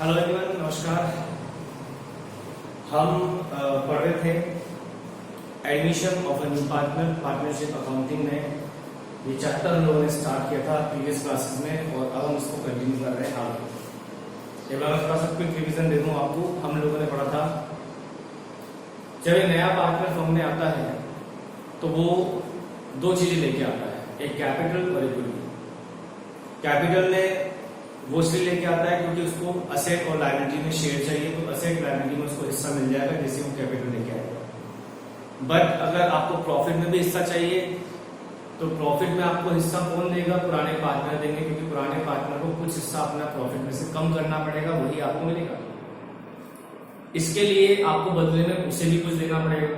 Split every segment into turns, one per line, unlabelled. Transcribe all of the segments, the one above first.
Hello everyone, नमस्कार। हम पढ़ रहे थे admission of a new partner partnership accounting में। ये चैप्टर हम लोगों ने स्टार्ट किया था प्रीवियस क्लासेस में और अब हम इसको कंटिन्यू कर रहे हैं आगे। एक बार मैं थोड़ा सा क्विक रिवीजन दे दूं आपको। हम लोगों ने पढ़ा था जब एक नया पार्टनर फर्म में आता है तो वो दो चीजें लेके आता है, एक कैपिटल और एक गुडविल। कैपिटल में वो इसलिए लेके आता है क्योंकि उसको असेट और लायबिलिटी में शेयर चाहिए, तो असेट लायबिलिटी में उसको हिस्सा मिल जाएगा जैसे वो कैपिटल लेके आएगा। बट अगर आपको प्रॉफिट में भी हिस्सा चाहिए तो प्रॉफिट में आपको हिस्सा कौन देगा? पुराने पार्टनर देंगे, क्योंकि पुराने पार्टनर को कुछ हिस्सा अपना प्रॉफिट में से कम करना पड़ेगा, वही आपको मिलेगा। इसके लिए आपको बदले में उसे भी कुछ देना पड़ेगा।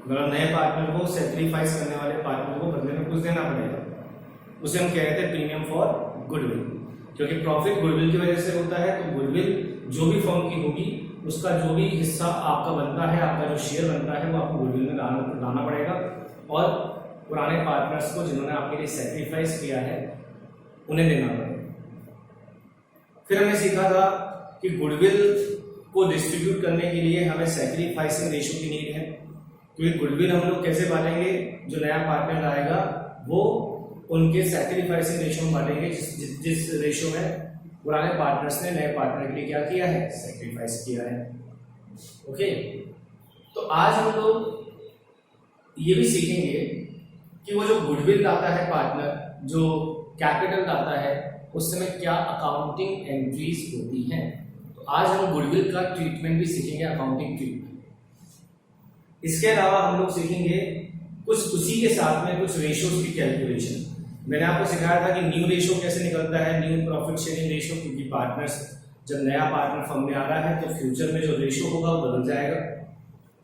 मतलब नए पार्टनर को सेक्रीफाइस करने वाले पार्टनर को बदले में कुछ देना पड़ेगा। उसे हम कह रहे थे प्रीमियम फॉर गुडविल, क्योंकि प्रॉफिट गुडविल की वजह से होता है। तो गुडविल जो भी फर्म की होगी उसका जो भी हिस्सा आपका बनता है, आपका जो शेयर बनता है, वो आपको गुडविल में लाना पड़ेगा और पुराने पार्टनर्स को जिन्होंने आपके लिए सेक्रीफाइस किया है उन्हें देना पड़ेगा। फिर हमने सीखा था कि गुडविल को डिस्ट्रीब्यूट करने के लिए हमें सेक्रीफाइसिंग रेशियो की नीड है, क्योंकि गुडविल हम लोग कैसे बांटेंगे? जो नया पार्टनर आएगा वो उनके सैक्रिफाइसिंग रेशियो में बांटेंगे, जिस रेशियो में पुराने पार्टनर्स ने नए पार्टनर के लिए क्या किया है? सैक्रिफाइस किया है। ओके, तो आज हम लोग ये भी सीखेंगे कि वो जो गुडविल लाता है पार्टनर, जो कैपिटल लाता है, उस समय क्या अकाउंटिंग एंट्रीज होती हैं। तो आज हम गुडविल का ट्रीटमेंट भी सीखेंगे, अकाउंटिंग ट्रीटमेंट। इसके अलावा हम लोग सीखेंगे कुछ उसी के साथ में कुछ रेशियोज की कैलकुलेशन। मैंने आपको सिखाया था कि न्यू रेशियो कैसे निकलता है, न्यू प्रॉफिट शेयरिंग रेशियो, क्योंकि पार्टनर्स जब नया पार्टनर फर्म में आ रहा है तो फ्यूचर में जो रेशियो होगा वो बदल जाएगा।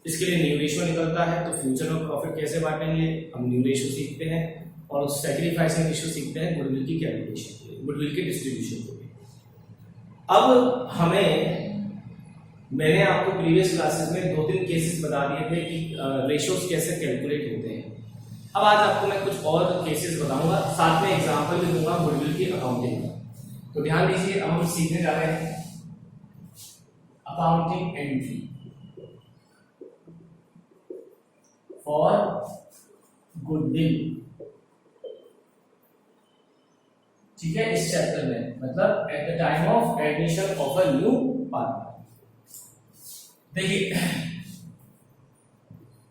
इसके लिए न्यू रेशियो निकलता है। तो फ्यूचर में प्रॉफिट कैसे बांटेंगे, हम न्यू रेशियो सीखते हैं और सैक्रिफाइसिंग रेशियो सीखते हैं गुडविल की कैलकुलेशन, गुडविल के डिस्ट्रीब्यूशन के लिए। अब मैंने आपको प्रीवियस क्लासेस में 2-3 केसेस बता दिए थे कि रेशियोज कैसे कैलकुलेट होते हैं। अब आज आपको मैं कुछ और केसेस बताऊंगा, साथ में एग्जांपल भी दूंगा गुडविल की अकाउंटिंग का। तो ध्यान दीजिए, अब हम सीखने जा रहे हैं अकाउंटिंग एंट्री फॉर गुडविल। ठीक है, इस चैप्टर में मतलब at the time of admission of a new partner. देखिए,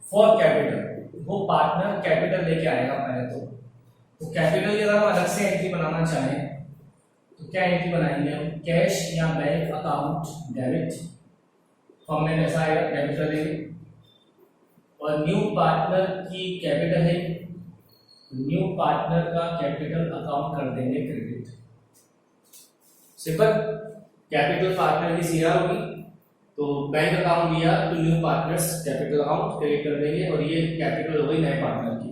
फॉर कैपिटल, वो पार्टनर कैपिटल लेके आएगा पहले तो कैपिटल की अगर हम अलग से एंट्री बनाना चाहें तो क्या एंट्री बनाएंगे हम? कैश या बैंक अकाउंट डेबिट, फर्म में पैसा आएगा, कैपिटल है। और न्यू पार्टनर की कैपिटल है, न्यू पार्टनर का कैपिटल अकाउंट कर देंगे क्रेडिट। सिंपल, कैपिटल पार्टनर की सीआर होगी तो बैंक अकाउंट दिया तो new partners capital account create कर देंगे और ये कैपिटल हो गई नए पार्टनर की।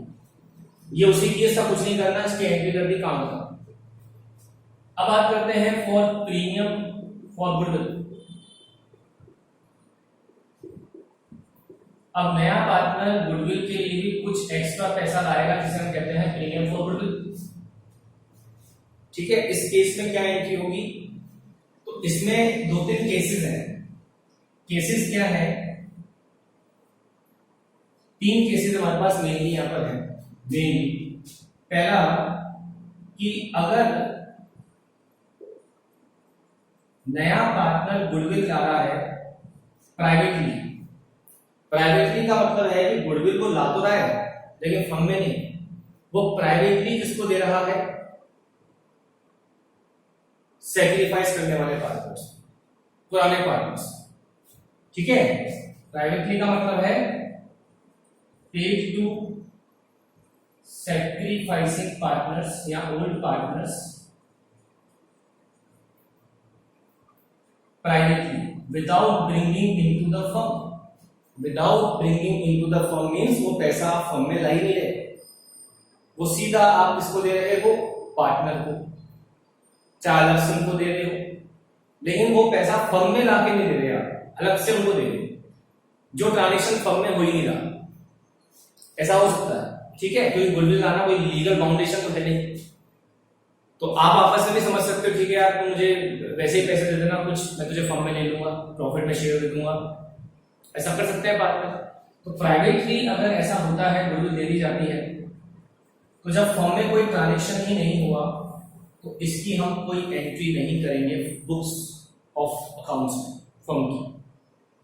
ये उसी की, इसका कुछ नहीं करना, इसकी एंट्री कर दी, काम खत्म। अब बात करते हैं फॉर प्रीमियम फॉर गुडविल। अब नया पार्टनर गुडविल के लिए भी कुछ एक्स्ट्रा पैसा लाएगा जिसे हम कहते हैं प्रीमियम फॉर गुडविल। ठीक है, इस केस में क्या एंट्री होगी? तो इसमें 2-3 केसेस हैं। केसेस क्या है? 3 केसेस हमारे पास मेनली यहां पर है। मेनली पहला कि अगर नया पार्टनर गुडविल ला रहा है प्राइवेटली, प्राइवेटली का मतलब है कि गुडविल को ला तो रहा है लेकिन फर्म में नहीं, वो प्राइवेटली किसको दे रहा है? सैक्रिफाइस करने वाले पार्टनर्स, पुराने पार्टनर्स। ठीक है, प्राइवेटली का मतलब है पेड टू सैक्रिफाइसिंग पार्टनर्स या old partners privately without bringing into the firm. Without bringing into the firm means वो पैसा आप फर्म में ला ही नहीं रहे, वो सीधा आप किसको दे रहे हो? पार्टनर को, चाहे अलग से उनको दे रहे हो, लेकिन वो पैसा फर्म में लाके नहीं दे रहे आप, अलग से उनको दे रहे, जो ट्रांजेक्शन फर्म में हो ही नहीं रहा। ऐसा हो सकता है, ठीक है, क्योंकि गुडविल लाना कोई लीगल बाउंडेशन तो है नहीं। तो आप आपस में भी समझ सकते हो, ठीक है यार तू मुझे वैसे ही पैसे दे देना, कुछ मैं तुझे फर्म में ले लूंगा, प्रॉफिट में शेयर दे दूंगा, ऐसा कर सकते हैं बाद में। तो प्राइवेटली अगर ऐसा होता है, गुडविल दे दी जाती है, तो जब फर्म में कोई ट्रांजेक्शन ही नहीं हुआ तो इसकी हम कोई एंट्री नहीं करेंगे बुक्स ऑफ अकाउंट्स में फर्म की।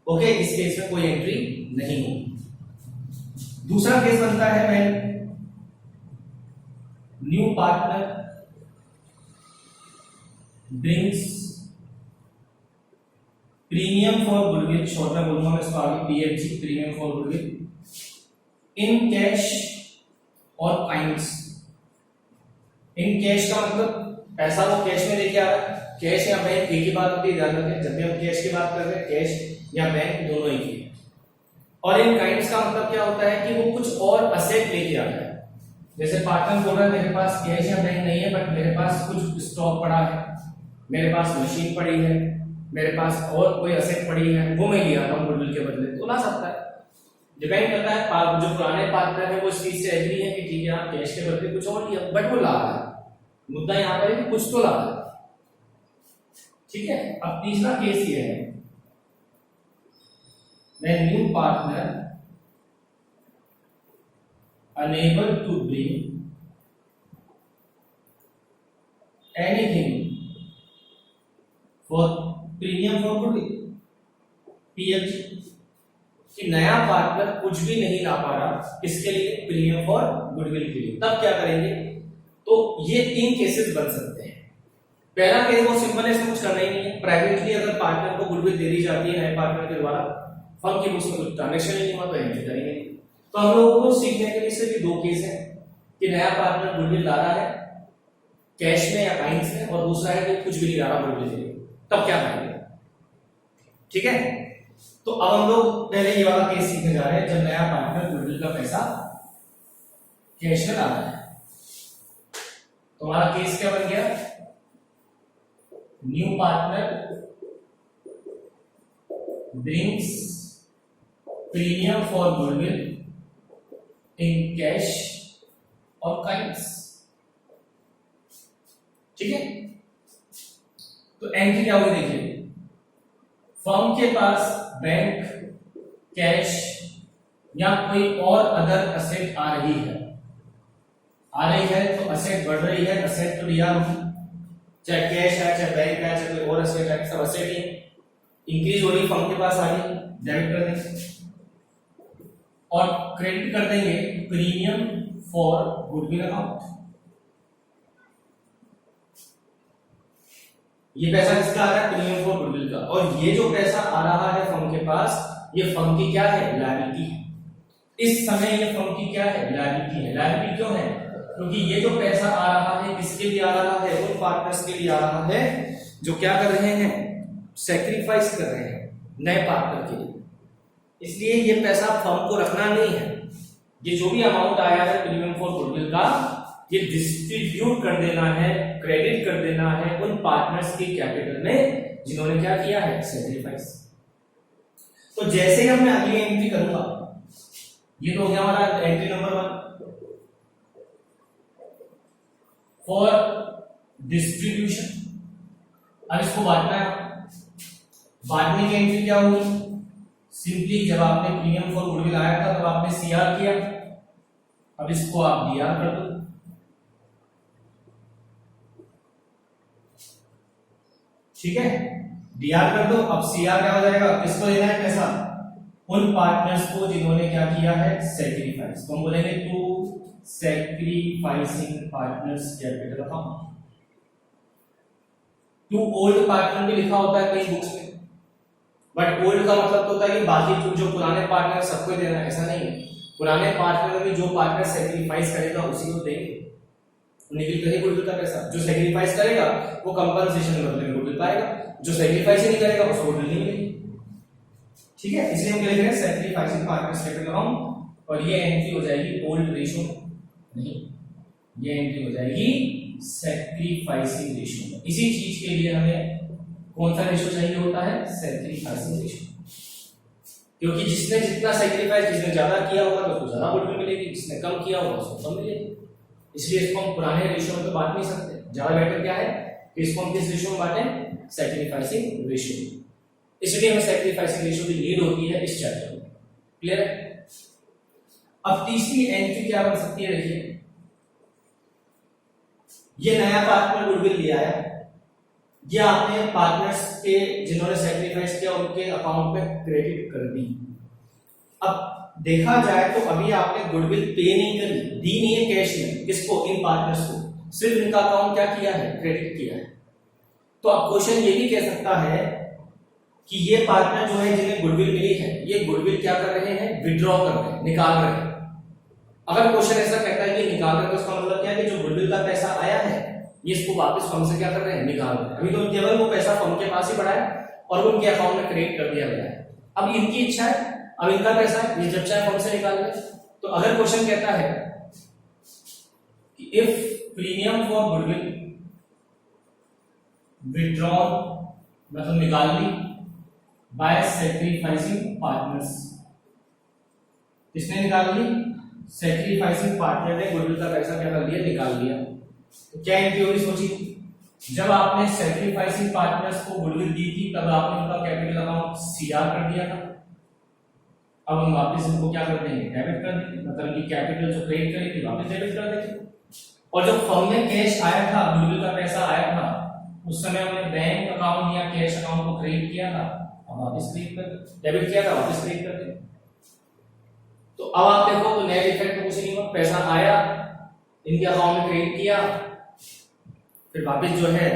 ओके, इस केस में कोई एंट्री नहीं होगी। दूसरा केस बनता है when new partner brings premium for goodwill, short में बोलूंगा मैं इसको आगे PFG, premium for goodwill, in cash और काइंड्स। इन कैश का मतलब पैसा वो कैश में लेके आ रहा है, कैश या बैंक एक ही बात होती है, ध्यान रखें जब भी हम कैश की बात कर रहे हैं कैश या बैंक दोनों ही है। और इन काइंड्स का मतलब क्या होता है कि वो कुछ और असेट लेके आ रहा है। जैसे पार्टनर बोल रहा है मेरे पास कैश या बैंक नहीं है बट मेरे पास कुछ स्टॉक पड़ा है, मेरे पास मशीन पड़ी है, मेरे पास और कोई असेट पड़ी है, वो मैं लिया रहा हूं गुडविल के बदले, तो ला सकता है। डिपेंड करता है, जो पुराने पार्टनर है वो इस चीज से एग्री है कि ठीक है आप कैश के बदले कुछ और लिया, बट वो ला रहा है। मुद्दा यहाँ पर है कि कुछ तो ला रहा है, ठीक है। अब तीसरा केस ये है when new partner unable to bring anything for premium for goodwill, PFG, कि नया पार्टनर कुछ भी नहीं ला पा रहा इसके लिए प्रीमियम फॉर गुडविल के लिए, तब क्या करेंगे? तो ये तीन केसेस बन सकते हैं। पहला केस बहुत सिंपल है, इसमें कुछ करना ही नहीं है। प्राइवेटली अगर पार्टनर को गुडविल दे दी जाती है नए पार्टनर के द्वारा, फर्म की बुक्स में कुछ ट्रांजेक्शन नहीं हुआ तो एंट्री करेंगे। तो हम लोगों को सीखने के लिए सिर्फ दो केस हैं कि नया पार्टनर गुडविल ला रहा है कैश में या काइंड्स में, और दूसरा है कि कुछ भी नहीं ला रहा गुडविल के लिए, तब क्या करेंगे? ठीक है, तो अब हम लोग पहले ये वाला केस सीखने जा रहे हैं जब नया पार्टनर गुडविल का पैसा कैश में ला रहा है। तो हमारा केस क्या बन गया? New partner brings premium for goodwill in cash or kinds, ठीक है। तो एंट्री क्या हुई देखिए, फर्म के पास बैंक, कैश या कोई और अदर असेट आ रही है, तो असेट बढ़ रही है, असेट तो लिया होगी, चाहे कैश है चाहे बैंक है चाहे कोई और असेट है, सब असेट ही इंक्रीज हो रही, फर्म के पास आ रही, डेबिट कर देंगे और क्रेडिट कर देंगे प्रीमियम फॉर गुडविल अकाउंट। ये पैसा किसका आ रहा है? प्रीमियम फॉर गुडविल का। और ये जो पैसा आ रहा है फर्म के पास, ये फर्म की क्या है? लायबिलिटी है। इस समय ये फर्म की क्या है? लायबिलिटी है। लायबिलिटी क्यों है? क्योंकि ये जो पैसा आ रहा है किसके लिए आ रहा है? उन पार्टनर्स के लिए आ रहा है जो क्या कर रहे हैं? सैक्रिफाइस कर रहे हैं नए पार्टनर के लिए। इसलिए ये पैसा फर्म को रखना नहीं है, ये जो भी अमाउंट आया है प्रीमियम फॉर गुडविल का, ये डिस्ट्रीब्यूट कर देना है, क्रेडिट कर देना है उन पार्टनर्स के कैपिटल में जिन्होंने क्या किया है? सैक्रिफाइस। तो जैसे ही मैं अगली एंट्री करूंगा, ये तो हो गया हमारा एंट्री नंबर 1 फॉर डिस्ट्रीब्यूशन। अब इसको बांटना है, बांटने की एंट्री क्या होगी? सिंपली जब आपने प्रीमियम फॉर गुडविल आया था तब आपने सीआर किया, अब इसको आप डीआर कर दो। ठीक है, डीआर कर दो। अब सीआर क्या हो जाएगा? किसको देना है पैसा? उन पार्टनर्स को जिन्होंने क्या किया है? सैक्रिफाइस। तो हम बोलेंगे to sacrificing partners capital account. To old partner भी लिखा होता है कई बुक्स में, बट ओल्ड का मतलब तो होता है कि बाकी जो पुराने पार्टनर सबको देना है, ऐसा नहीं है। पुराने पार्टनर में जो पार्टनर सैक्रिफाइस करेगा उसी को देंगे, निकल कहीं गुडविल का पैसा। जो सैक्रिफाइस करेगा वो कंपनसेशन बदले में गुडविल पाएगा, जो सैक्रिफाइस ही नहीं करेगा उसको गुडविल नहीं मिलेगी। ठीक है, इसलिए हम क्या लिख रहे हैं? Sacrificing partners capital account. और ये एंट्री हो जाएगी ओल्ड रेशियो नहीं, ये एंट्री हो जाएगी सैक्रिफाइसिंग रेशियो। इसी चीज के लिए हमें कौन सा रेशियो चाहिए होता है? Sacrificing ratio. क्योंकि जिसने जितना सैक्रिफाइस, जिसने ज्यादा किया होगा तो उसको ज्यादा गुडविल मिलेगी, जिसने कम किया होगा उसको कम मिलेगी। इसलिए इसको हम पुराने रेशियो में तो बांट नहीं सकते, ज्यादा बेटर क्या है कि इसको हम किस रेशियो में बांटें, सैक्रिफाइसिंग रेशियो। इसलिए हमें सैक्रिफाइसिंग रेशियो की नीड होती है इस चैप्टर में। क्लियर है? अब तीसरी एंट्री क्या बन सकती है, देखिए ये नया पार्टनर गुडविल लिया है, ये आपने पार्टनर्स के जिन्होंने सैक्रिफाइस किया उनके अकाउंट में क्रेडिट कर दी। अब देखा जाए तो अभी आपने गुडविल पे नहीं करी, दी नहीं है कैश में, किसको, इन पार्टनर्स को, सिर्फ इनका अकाउंट क्या किया है, क्रेडिट किया है। तो अब क्वेश्चन ये भी कह सकता है कि ये पार्टनर जो है जिन्हें गुडविल मिली है, ये गुडविल क्या कर रहे हैं, विड्रॉ कर रहे हैं, निकाल रहे हैं। अगर क्वेश्चन ऐसा कहता है कि निकाल रहे हैं तो उसका मतलब क्या है कि जो गुडविल का पैसा आया है ये इसको वापस फर्म से क्या कर रहे हैं, निकाल रहे हैं। अभी तो केवल वो पैसा फर्म के पास ही पड़ा है और वो उनके अकाउंट में क्रेडिट कर दिया गया है। अब इनकी इच्छा है, अब इनका पैसा है, ये जब चाहे फर्म से निकाल ले। तो अगर क्वेश्चन कहता है कि if premium for goodwill withdrawn, मतलब निकाल ली, बाय सैक्रिफाइसिंग पार्टनर्स, किसने निकाल ली, सैक्रिफाइसिंग पार्टनर ने गुडविल का पैसा क्या कर लिया, निकाल लिया। तो क्या इनकी होगी, सोचिए, जब आपने सैक्रिफाइसिंग पार्टनर्स को गुडविल दी थी तब आपने उनका कैपिटल अमाउंट सीआर कर दिया था। अब हम वापस इनको क्या कर देंगे, डेबिट कर देंगे, मतलब कि कैपिटल जो क्रेडिट करी थी वापस डेबिट कर देंगे। और जब फर्म में कैश आया था, गुडविल का पैसा आया था, उस समय हमने बैंक अकाउंट या कैश अकाउंट को क्रेडिट किया था, अब वापस क्रेडिट कर, डेबिट किया था, वापस क्रेडिट कर देंगे। तो अब आप देखो तो नेट इफेक्ट तो कुछ नहीं हुआ, पैसा आया, इनके अकाउंट में क्रेडिट किया, फिर वापस जो है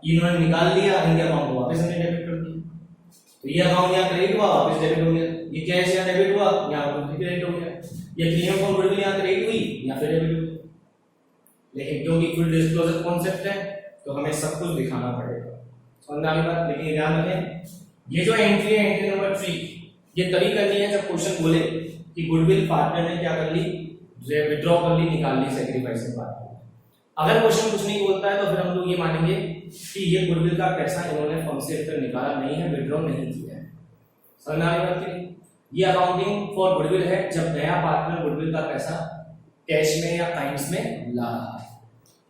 इन्होंने निकाल लिया, इनके अकाउंट को वापस हमने डेबिट कर दिया। तो ये अकाउंट यहाँ क्रेडिट हुआ, वापस डेबिट हो गया, ये कैश यहाँ डेबिट हुआ, यहाँ वापस क्रेडिट हो गया, ये प्रीमियम फॉर गुडविल यहाँ क्रेडिट हुई, यहाँ फिर डेबिट हो गया। लेकिन क्योंकि फुल डिस्क्लोजर कॉन्सेप्ट है तो हमें सब कुछ दिखाना पड़ेगा, समझ में आ गई बात। लेकिन ध्यान रखें, ये जो एंट्री है, एंट्री नंबर 3, ये तभी करनी है जब क्वेश्चन बोले कि गुडविल पार्टनर ने क्या कर ली, विड्रॉ कर ली, निकाल ली सैक्रिफाइसिंग पार्टनर। अगर क्वेश्चन कुछ नहीं बोलता है तो फिर हम लोग ये मानेंगे कि ये गुडविल का पैसा इन्होंने फर्म से निकाला नहीं है, विड्रॉ नहीं किया है। समझ में आ गई बात की? ये अकाउंटिंग फॉर गुडविल है जब नया पार्टनर गुडविल का पैसा कैश में या काइंड्स में ला रहा है।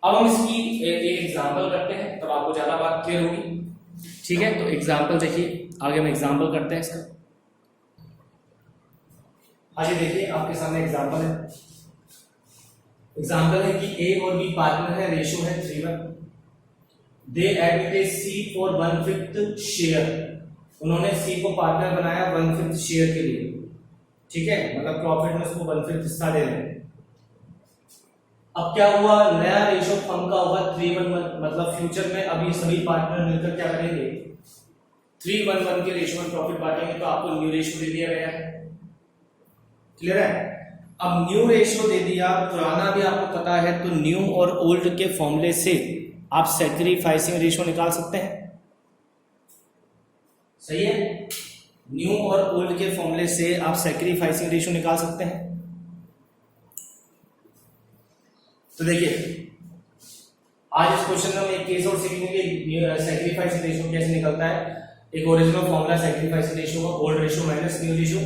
अब हम इसकी एक एग्जांपल करते हैं तब आपको ज्यादा बात क्लियर होगी। ठीक है, तो एग्जांपल देखिए, आगे हम एग्जांपल करते हैं इसका। हाँ जी, देखिए आपके सामने एग्जांपल है। एग्जांपल है कि ए और बी पार्टनर है, रेशियो है 3:1। They advertise C for 1/5 share, उन्होंने सी को पार्टनर बनाया 1/5 शेयर के लिए। ठीक है, मतलब प्रॉफिट में उसको 1/5 हिस्सा दे रहे हैं। अब क्या हुआ, नया रेशियो फर्म का होगा 3:1, मतलब फ्यूचर में अभी सभी पार्टनर मिलकर क्या करेंगे, 3:1 के रेशियो में प्रॉफिट बांटेंगे। तो आपको न्यू रेशियो दे दिया गया है, क्लियर है। अब न्यू रेशियो दे दिया, पुराना भी आपको पता है, तो न्यू और ओल्ड के फॉर्मूले से आप सैक्रिफाइसिंग रेशियो निकाल सकते हैं। सही है, न्यू और ओल्ड के फॉर्मूले से आप सैक्रिफाइसिंग रेशियो निकाल सकते हैं। तो देखिए, आज इस क्वेश्चन में हम एक केस और सीखेंगे सैक्रिफाइसिंग रेशियो कैसे निकलता है। एक ओरिजिनल फॉर्मूला सैक्रिफाइसिंग रेशियो का, old ratio minus new ratio,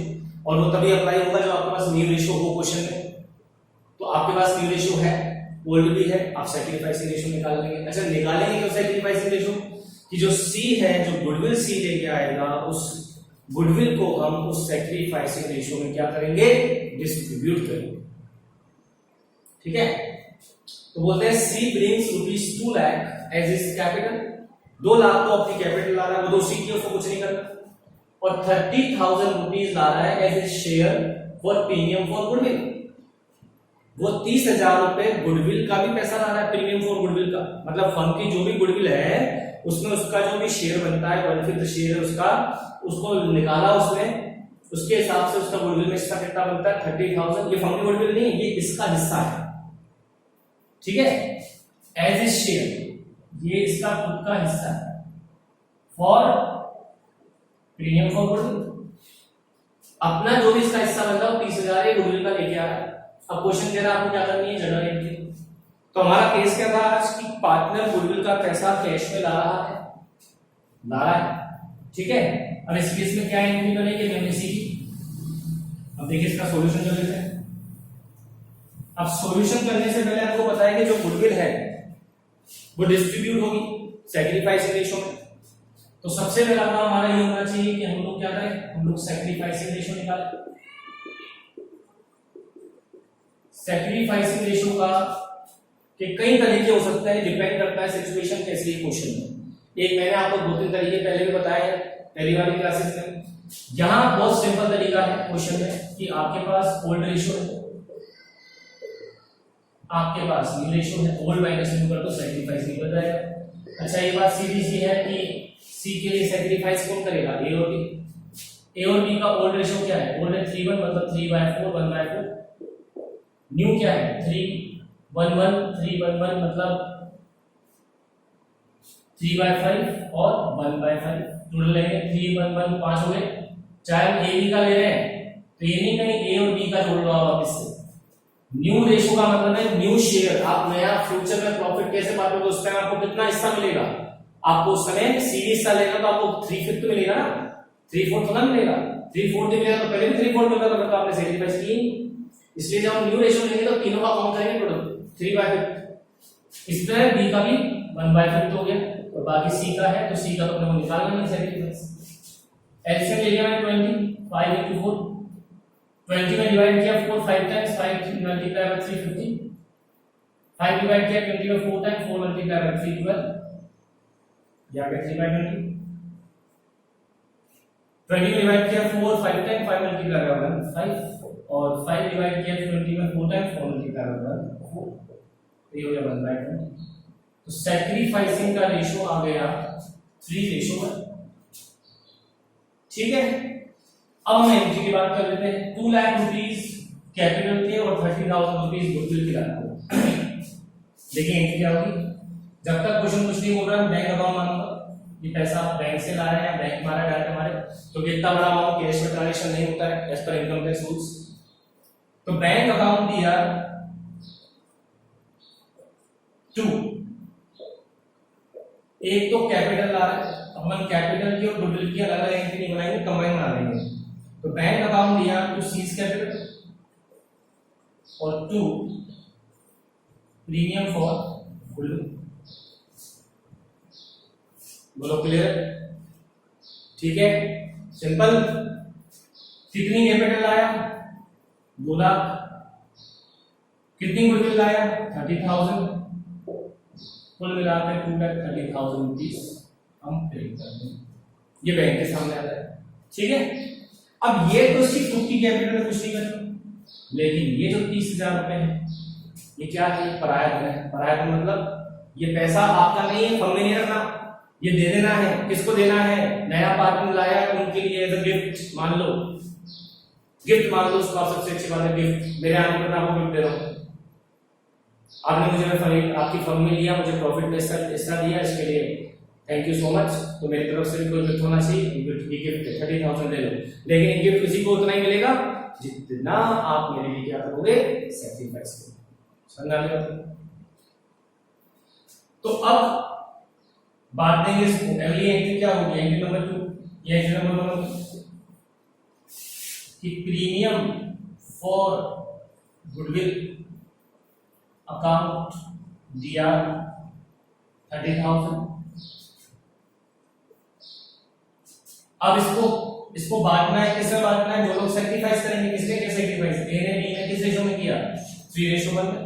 और वो तभी अप्लाई होगा जब आपके पास न्यू रेशियो हो क्वेश्चन में। तो आपके पास न्यू रेशियो है, ओल्ड भी है, आप सैक्रिफाइसिंग रेशियो निकाल लेंगे। अच्छा, निकालेंगे क्यों सैक्रिफाइसिंग रेशियो, कि जो सी है, जो गुडविल सी लेके आएगा, उस गुडविल को हम उस सैक्रिफाइसिंग रेशियो में क्या करेंगे, डिस्ट्रीब्यूट करेंगे। ठीक है, तो बोलते हैं C brings ₹2 lakh as his capital, 2 lakh तो अपनी कैपिटल ला रहा है, वो 2 सी की, उसको कुछ नहीं करना, और 30,000 रुपीज ला रहा है as a share for premium for goodwill. वो 30,000 रुपए गुडविल का भी पैसा ला रहा है, प्रीमियम फॉर गुडविल का, मतलब फर्म की जो भी गुडविल है उसमें उसका जो भी शेयर बनता है, 1/5 शेयर है उसका, उसको निकाला उसने, उसके हिसाब से उसका गुडविल में इसका कितना बनता है, 30,000। ये फर्म की गुडविल नहीं, ये इसका हिस्सा है। ठीक है, एज ए शेयर, ये इसका खुद का हिस्सा है, फॉर प्रीमियम फॉर गुडविल। अपना जो भी इसका हिस्सा बनता है 30,000 गुडविल का लेके आ रहा है। अब क्वेश्चन दे रहा है आपको क्या करनी है, जनरल एंट्री। तो हमारा केस क्या था आज कि पार्टनर गुडविल का पैसा कैश में ला रहा है। ठीक है, अब इस केस में क्या एंट्री बनेगी, हमने सीखी। अब देखिए इसका सॉल्यूशन कर लेते हैं। अब सॉल्यूशन करने से पहले आपको बताया कि जो गुडविल है वो डिस्ट्रीब्यूट होगी सैक्रिफाइसिंग रेशो में। तो सबसे पहला काम हमारा ये होना चाहिए कि हम लोग क्या करें, हम लोग सैक्रिफाइसिंग रेशो निकालें। सैक्रिफाइसिंग रेशो का कि कई तरीके हो सकते हैं, डिपेंड करता है सिचुएशन कैसी है क्वेश्चन में। एक मैंने आपको 2-3 तरीके पहले भी बताए हैं पहली वाली क्लासेस में। यहां बहुत सिंपल तरीका है क्वेश्चन में कि आपके पास ओल्ड रेशो है, आपके पास न्यू रेशो है, ओल्ड माइनस न्यू कर दो सैक्रिफाइस निकल जाएगा। अच्छा ये बात सीधी सी है कि सी के लिए सैक्रिफाइस कौन करेगा, ए और बी। ए और बी का ओल्ड रेशो क्या है, ओल्ड है 3:1 मतलब 3/4 1/4। न्यू क्या है 3:1 3:1 मतलब 3/5 और 1/5 जोड़ लेंगे 3:1 5 हो गए। चाहे हम ए बी का ले रहे हैं तो ये नहीं कहीं ए और बी का जोड़ लो आप वापस से। न्यू रेशो का मतलब है न्यू शेयर, आप नया फ्यूचर में प्रॉफिट कैसे बांटोगे, उस टाइम आपको कितना हिस्सा मिलेगा, आपको उस समय सीधी हिस्सा लेगा तो आपको 3/5 मिलेगा ना, 3/4 तो ना मिलेगा, 3/4 मिलेगा तो पहले भी 3/4 मिलता था तो आपने सैक्रिफाइस की। इसलिए जब हम न्यू रेशो लेंगे तो तीनों का काउंट करेंगे टोटल 3/5। इस तरह बी का भी 1/5 हो गया और बाकी सी का है तो सी का तो अपने को निकालना नहीं सैक्रिफाइस। एलसीएम ले लिया मैंने 20 5 into 4 20 में डिवाइड किया 4 5 टाइम्स 5 मल्टीप्लाई बाय 350 5 डिवाइड किया 20 में 4 टाइम्स 4 मल्टीप्लाई बाय 3 12 या 3/20 20 में डिवाइड किया 4 5 टाइम्स 5 मल्टीप्लाई बाय 1 5 और 5 डिवाइड किया 20 में 4 टाइम्स 4 मल्टीप्लाई बाय 1 4 ये हो गया 1/20। तो सैक्रिफाइसिंग का रेशो आ गया 3:1। ठीक है, अब हम एंट्री की बात कर लेते हैं। 2 लाख रुपीस कैपिटल के और 30,000 रुपीस गुडविल के लाना। देखिए एंट्री क्या होगी, जब तक क्वेश्चन कुछ नहीं बोल रहा है बैंक अकाउंट मानूंगा, ये पैसा आप बैंक से ला रहे हैं, बैंक मारा डायरेक्ट हमारे, तो इतना बड़ा अमाउंट कैश में ट्रांजैक्शन नहीं होता है as per income tax rules. तो बैंक अकाउंट दिया 2, एक तो कैपिटल ला रहा है, अपन कैपिटल की और गुडविल की अलग अलग एंट्री नहीं बनाएंगे, कंबाइन बना देंगे। तो बैंक अकाउंट दिया टू सीज कैपिटल और 2 प्रीमियम फॉर गुडविल। बोलो क्लियर, ठीक है सिंपल। कितनी कैपिटल लाया 2 लाख, कितनी गुडविल लाया 30,000, कुल मिलाकर 2,30,000 रुपीस हम पे कर देंगे। ये बैंक के सामने आ रहा है, ठीक है। अब ये तो इसकी खुद की कैपिटल में कुछ नहीं करेगा, लेकिन ये जो 30,000 रुपए है ये क्या है, पराया धन है। पराया धन मतलब ये पैसा आपका नहीं है, फर्म में नहीं रखना, ये दे देना है। किसको देना है, नया पार्टनर लाया है उनके लिए एज अ गिफ्ट मान लो, गिफ्ट मान लो उसका सबसे अच्छी बात है गिफ्ट। मेरे आने पर आपको गिफ्ट दे रहा हूं, आपने मुझे आपकी फर्म में लिया, मुझे प्रॉफिट में हिस्सा दिया, इसके लिए थैंक यू सो मच। तो मेरी तरफ से भी कोई गिफ्ट होना चाहिए, गिफ्ट 30,000 ले लो, लेकिन गिफ्ट किसी को उतना ही मिलेगा जितना आप मेरे लिए क्या करोगे, सैक्रिफाइस करोगे। समझ आ गया? तो अब बात देंगे इसको, अगली एंट्री क्या होगी, एंट्री नंबर 2। ये एंट्री नंबर 1 कि प्रीमियम फॉर गुडविल अकाउंट दिया 30,000। अब इसको बांटना है, किसमें बांटना है, जो लोग सैक्रिफाइस करेंगे, किसने क्या सैक्रिफाइस, ए ने बी ने किस रेशो में किया 3:1 में।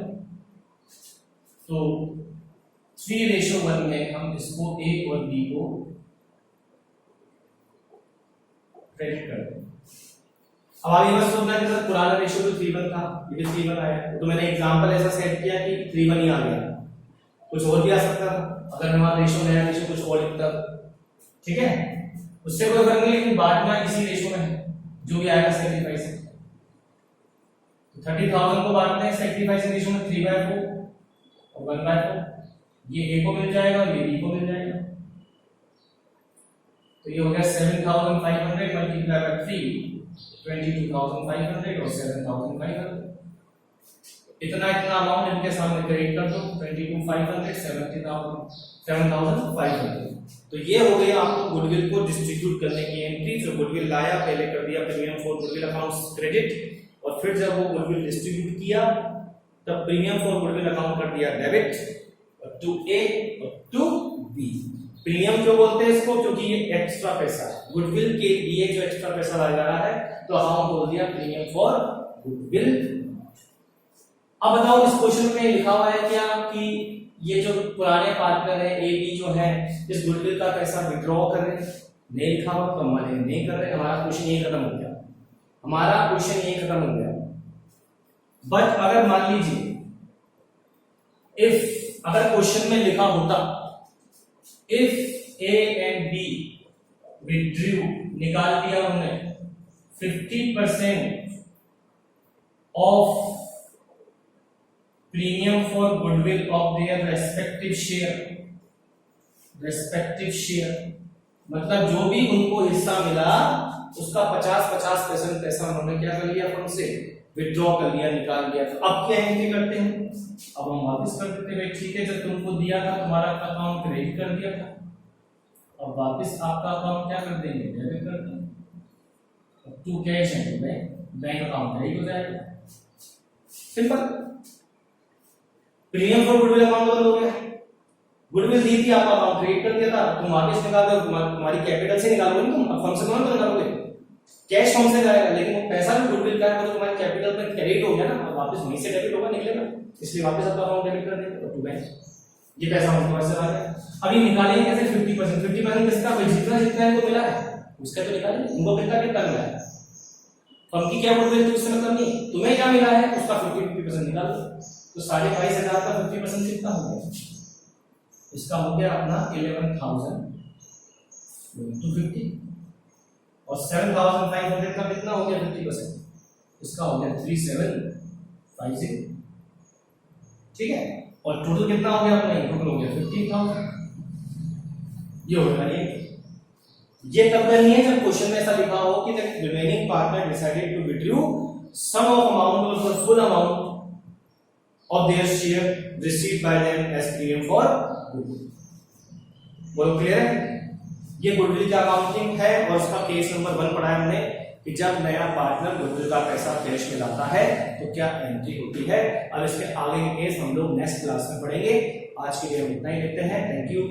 तो 3:1 में हम इसको ए और बी को क्रेडिट कर देंगे। अब आगे बस सोचना है कि पुराना रेशियो तो 3:1 था, ये भी 3:1 आया, तो मैंने एग्जांपल ऐसा सेट किया कि 3:1 ही आ गया, कुछ और भी आ सकता था अगर हमारा रेशियो नया रेशियो कुछ और लिखता, ठीक है, उससे कोई फर्क नहीं, लेकिन बांटना इसी रेशियो में है जो भी आएगा सैक्रिफाइस। तो 30,000 को बांटते हैं सैक्रिफाइस रेशियो में 3/4 और 1/4, ये ए को मिल जाएगा और ये बी को मिल जाएगा। तो ये हो गया 7,500 मल्टीप्लाई बाय 3 22,500 और 7,500। इतना अमाउंट इनके सामने क्रेडिट कर दो, 22,500 7,500। तो ये हो गया आपको गुडविल को डिस्ट्रीब्यूट करने की एंट्री। जो गुडविल लाया पहले कर दिया premium for goodwill account credit, और फिर जब वो गुडविल डिस्ट्रीब्यूट किया तब प्रीमियम फॉर गुडविल अकाउंट कर दिया डेबिट, और 2A और 2B। प्रीमियम क्यों बोलते हैं इसको? क्योंकि ये एक्स्ट्रा पैसा है, गुडविल के लिए जो एक्स्ट्रा पैसा लगा रहा है, तो अमाउंट बोल दिया प्रीमियम फॉर गुडविल। अब बताओ इस क्वेश्चन में लिखा हुआ है क्या कि ये जो पुराने पार्टनर है ए बी जो है इस गुडविल का पैसा विड्रॉ कर रहे हैं? नहीं लिखा हुआ तो हमारे नहीं कर रहे। हमारा क्वेश्चन यही खत्म हो गया, हमारा क्वेश्चन यही खत्म हो गया। बट अगर मान लीजिए इफ अगर क्वेश्चन में लिखा होता if A and B withdrew, निकाल दिया हमने 50% of premium for goodwill of their respective share, मतलब जो भी उनको हिस्सा मिला उसका 50-50% पैसा उन्होंने क्या कर लिया, फंड से विड्रॉ कर लिया, निकाल लिया। तो अब क्या एंट्री करते हैं? अब हम वापस कर देते हैं, ठीक है जब तुमको दिया था तुम्हारा अकाउंट क्रेडिट कर दिया था, अब वापस आपका अकाउंट क्या कर देंगे, डेबिट कर देंगे। टू कैश है तो बैंक अकाउंट क्रेडिट हो जाएगा, simple. Premium for goodwill account बंद हो गया, गुडविल दी थी आपका अकाउंट क्रेडिट कर दिया था, तुम वापस निकाल दो, तुम्हारी कैपिटल से निकालोगे तुम, अब फंड से कौन निकालोगे, कैश फंड से जाएगा, लेकिन वो पैसा भी गुडविल का है तो तुम्हारी कैपिटल में क्रेडिट हो गया ना, अब वापस वहीं से डेबिट होगा, निकलेगा, इसलिए वापस आपका अकाउंट डेबिट कर देंगे टू बैंक। ये पैसा हमको वैसे आ गया। अभी निकालेंगे कैसे 50%? 50% किसका? भाई जितना जितना इनको मिला है उसका तो निकालेंगे, उनको कितना कितना मिला है, फर्म की क्या गुडविल थी उससे मतलब नहीं, तुम्हें क्या मिला है उसका 50% निकाल दो। तो 25,500 का 50% कितना हो गया? इसका हो गया अपना 11,250 और 7,500 का कितना हो गया 50%? इसका हो गया 3,750, ठीक है। और टोटल कितना हो गया अपना? टोटल हो गया 15,000। ये होगा ये तब करनी है जब क्वेश्चन में ऐसा लिखा हो कि the remaining partner decided to withdraw sum of amount और the full amount of their share received by them as premium for goodwill। बोलो क्लियर है? ये गुडविल का अकाउंटिंग है और उसका केस नंबर 1 पढ़ा है हमने कि जब नया पार्टनर गुडविल का पैसा कैश में लाता है तो क्या एंट्री होती है। अब इसके आगे के केस हम लोग नेक्स्ट क्लास में पढ़ेंगे। आज के लिए हम इतना ही लेते हैं। Thank you.